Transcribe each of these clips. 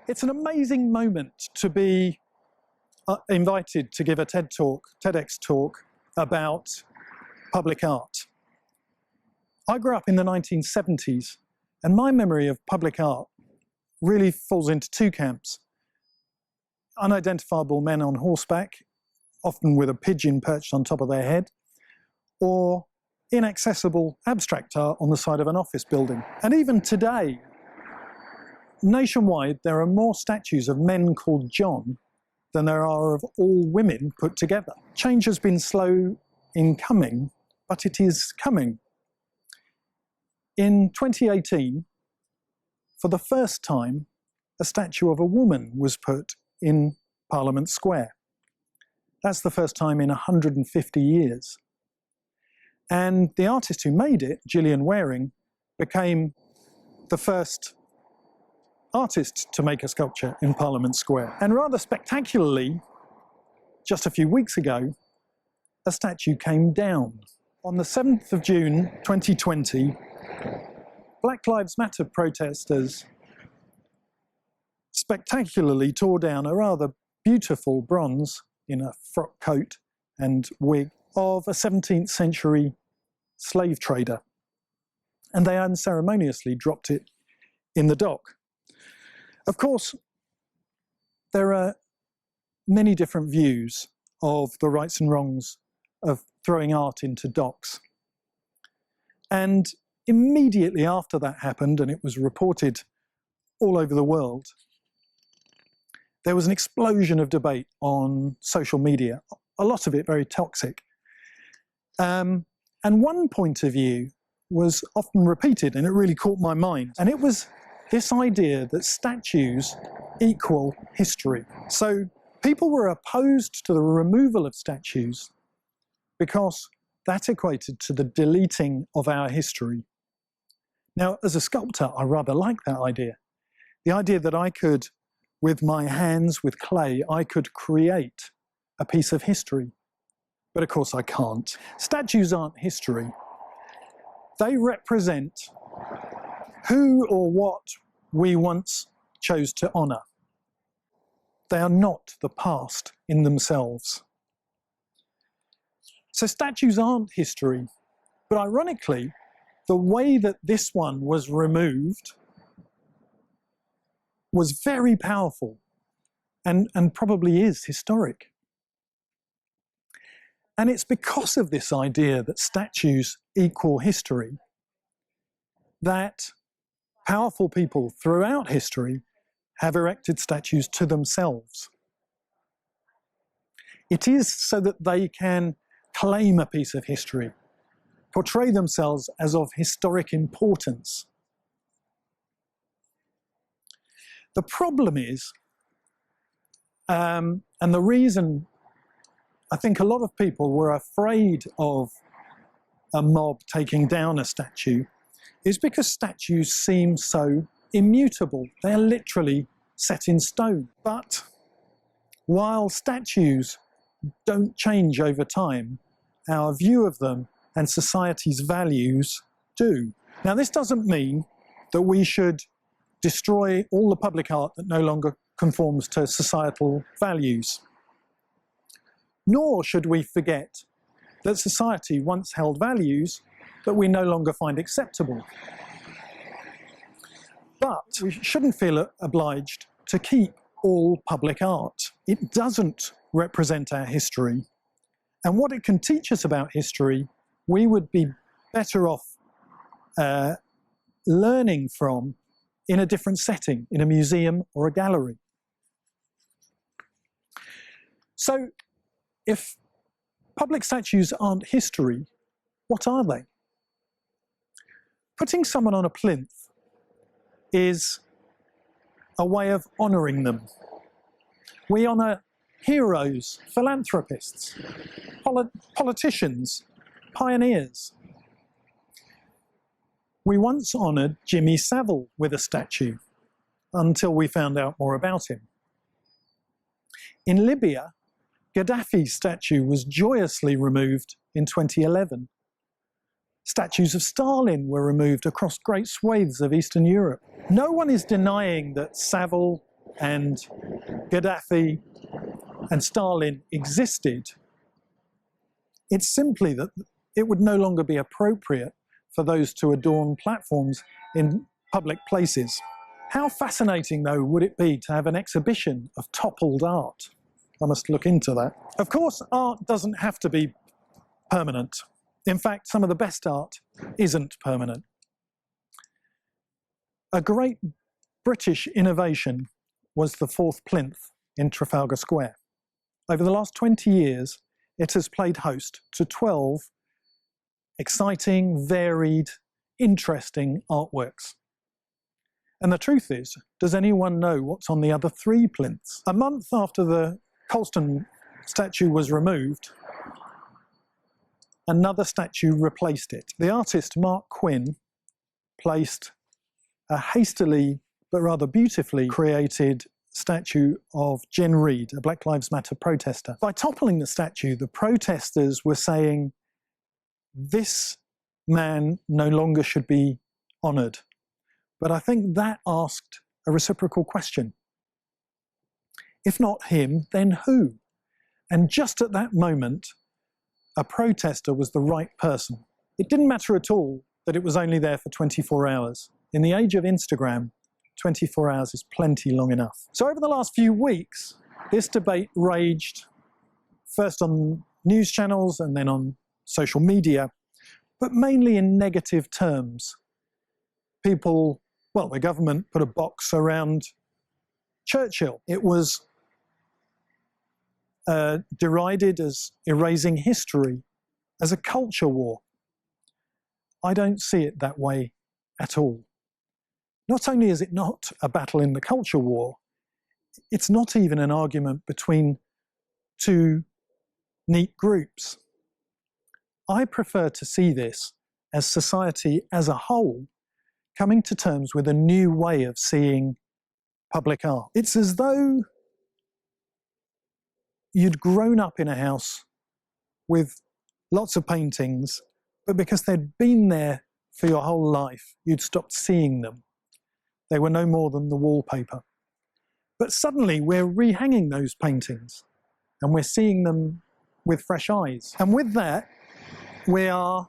It's an amazing moment to be invited to give a TEDx talk about public art. I grew up in the 1970s, and my memory of public art really falls into two camps. Unidentifiable men on horseback, often with a pigeon perched on top of their head, or inaccessible abstract art on the side of an office building. And even today, nationwide, there are more statues of men called John than there are of all women put together. Change has been slow in coming, but it is coming. In 2018, for the first time, a statue of a woman was put in Parliament Square. That's the first time in 150 years. And the artist who made it, Gillian Waring, became the first artist to make a sculpture in Parliament Square. And rather spectacularly, just a few weeks ago, a statue came down. On the 7th of June 2020, Black Lives Matter protesters spectacularly tore down a rather beautiful bronze in a frock coat and wig of a 17th century slave trader. And they unceremoniously dropped it in the dock. Of course, there are many different views of the rights and wrongs of throwing art into docks. And immediately after that happened, and it was reported all over the world, there was an explosion of debate on social media, a lot of it very toxic. And one point of view was often repeated, and it really caught my mind, and it was this idea that statues equal history. So people were opposed to the removal of statues because that equated to the deleting of our history. Now, as a sculptor, I rather like that idea. The idea that I could, with my hands, with clay, I could create a piece of history. But of course I can't. Statues aren't history. They represent who or what we once chose to honour. They are not the past in themselves. So statues aren't history, but ironically, the way that this one was removed was very powerful and probably is historic. And it's because of this idea that statues equal history that powerful people throughout history have erected statues to themselves. It is so that they can claim a piece of history, portray themselves as of historic importance. The problem is, and the reason I think a lot of people were afraid of a mob taking down a statue is because statues seem so immutable. They're literally set in stone. But while statues don't change over time, our view of them and society's values do. Now, this doesn't mean that we should destroy all the public art that no longer conforms to societal values. Nor should we forget that society once held values that we no longer find acceptable. But we shouldn't feel obliged to keep all public art. It doesn't represent our history. And what it can teach us about history, we would be better off learning from in a different setting, in a museum or a gallery. So, if public statues aren't history, what are they? Putting someone on a plinth is a way of honouring them. We honour heroes, philanthropists, politicians, pioneers. We once honoured Jimmy Savile with a statue until we found out more about him. In Libya, Gaddafi's statue was joyously removed in 2011. Statues of Stalin were removed across great swathes of Eastern Europe. No one is denying that Savile and Gaddafi and Stalin existed. It's simply that it would no longer be appropriate for those to adorn platforms in public places. How fascinating, though, would it be to have an exhibition of toppled art? I must look into that. Of course, art doesn't have to be permanent. In fact, some of the best art isn't permanent. A great British innovation was the fourth plinth in Trafalgar Square. Over the last 20 years, it has played host to 12 exciting, varied, interesting artworks. And the truth is, does anyone know what's on the other 3 plinths? A month after the Colston statue was removed, another statue replaced it. The artist Mark Quinn placed a hastily but rather beautifully created statue of Jen Reid, a Black Lives Matter protester. By toppling the statue, the protesters were saying, this man no longer should be honoured. But I think that asked a reciprocal question. If not him, then who? And just at that moment, a protester was the right person. It didn't matter at all that it was only there for 24 hours. In the age of Instagram, 24 hours is plenty long enough. So over the last few weeks, this debate raged first on news channels and then on social media, but mainly in negative terms. People, well, the government put a box around Churchill. It was derided as erasing history, as a culture war. I don't see it that way at all. Not only is it not a battle in the culture war, it's not even an argument between two neat groups. I prefer to see this as society as a whole coming to terms with a new way of seeing public art. It's as though you'd grown up in a house with lots of paintings, but because they'd been there for your whole life, you'd stopped seeing them. They were no more than the wallpaper. But suddenly we're rehanging those paintings and we're seeing them with fresh eyes. And with that, we are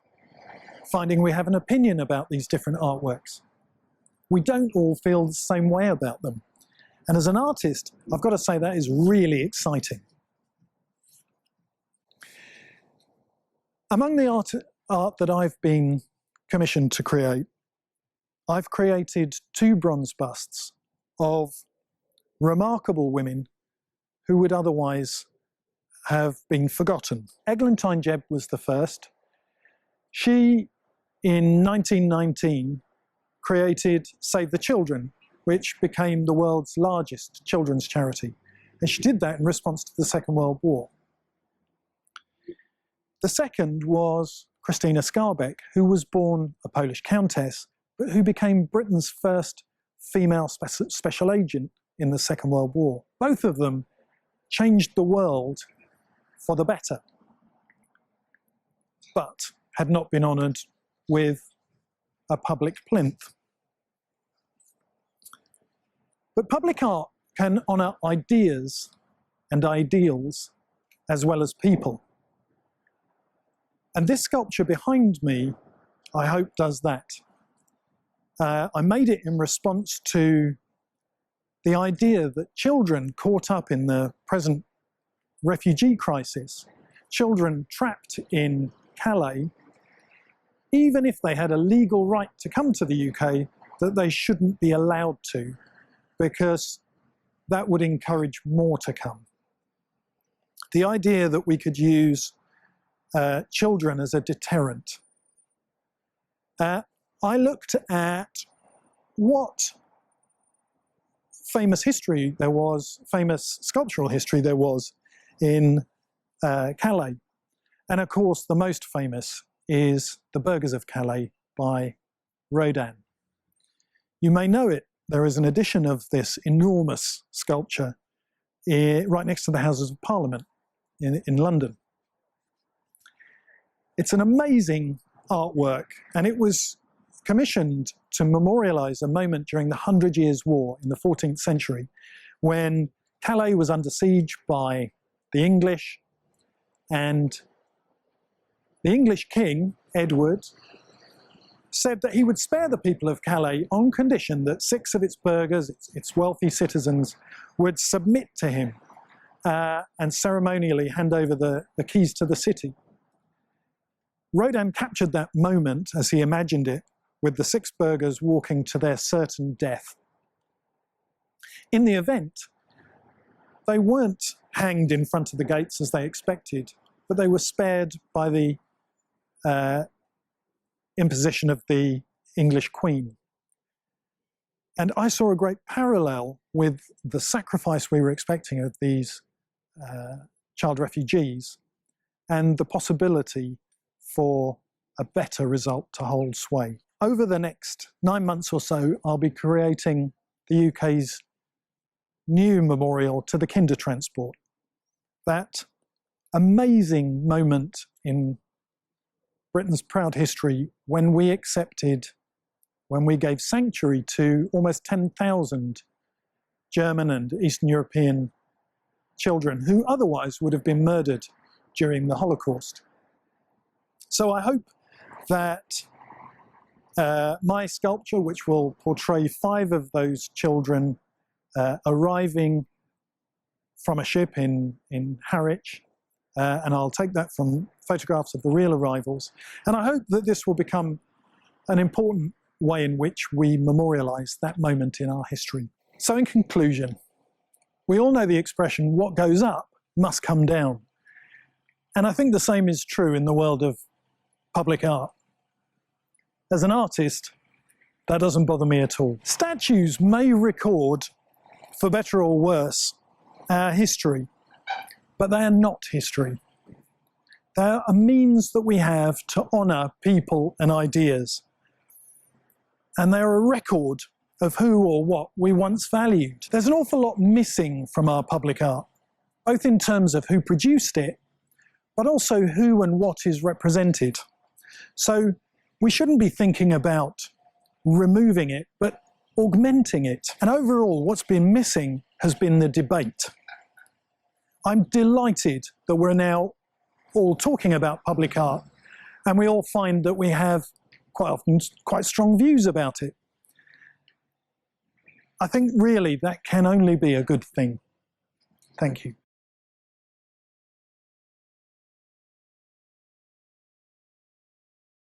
finding we have an opinion about these different artworks. We don't all feel the same way about them. And as an artist, I've got to say that is really exciting. Among the art that I've been commissioned to create, I've created 2 bronze busts of remarkable women who would otherwise have been forgotten. Eglantine Jebb was the first. She, in 1919, created Save the Children, which became the world's largest children's charity. And she did that in response to the Second World War. The second was Christina Skarbek, who was born a Polish countess, but who became Britain's first female special agent in the Second World War. Both of them changed the world for the better, but had not been honoured with a public plinth. But public art can honour ideas and ideals as well as people. And this sculpture behind me, I hope, does that. I made it in response to the idea that children caught up in the present refugee crisis, children trapped in Calais, even if they had a legal right to come to the UK, that they shouldn't be allowed to, because that would encourage more to come. The idea that we could use children as a deterrent. I looked at what famous history there was, famous sculptural history there was in Calais. And of course, the most famous is The Burghers of Calais by Rodin. You may know it. There is an edition of this enormous sculpture right next to the Houses of Parliament in London. It's an amazing artwork, and it was commissioned to memorialise a moment during the 100 Years' War in the 14th century, when Calais was under siege by the English, and the English king, Edward, said that he would spare the people of Calais on condition that 6 of its burghers, its wealthy citizens, would submit to him and ceremonially hand over the keys to the city. Rodin captured that moment as he imagined it, with the 6 burghers walking to their certain death. In the event, they weren't hanged in front of the gates as they expected, but they were spared by the imposition of the English Queen. And I saw a great parallel with the sacrifice we were expecting of these child refugees and the possibility for a better result to hold sway. Over the next 9 months or so, I'll be creating the UK's new memorial to the Kindertransport. That amazing moment in Britain's proud history when we gave sanctuary to almost 10,000 German and Eastern European children who otherwise would have been murdered during the Holocaust. So I hope that my sculpture, which will portray 5 of those children arriving from a ship in Harwich, and I'll take that from photographs of the real arrivals, and I hope that this will become an important way in which we memorialise that moment in our history. So in conclusion, we all know the expression, what goes up must come down. And I think the same is true in the world of public art. As an artist, that doesn't bother me at all. Statues may record, for better or worse, our history, but they are not history. They are a means that we have to honour people and ideas. And they are a record of who or what we once valued. There's an awful lot missing from our public art, both in terms of who produced it, but also who and what is represented. So we shouldn't be thinking about removing it, but augmenting it. And overall, what's been missing has been the debate. I'm delighted that we're now all talking about public art, and we all find that we have quite often quite strong views about it. I think really that can only be a good thing. Thank you.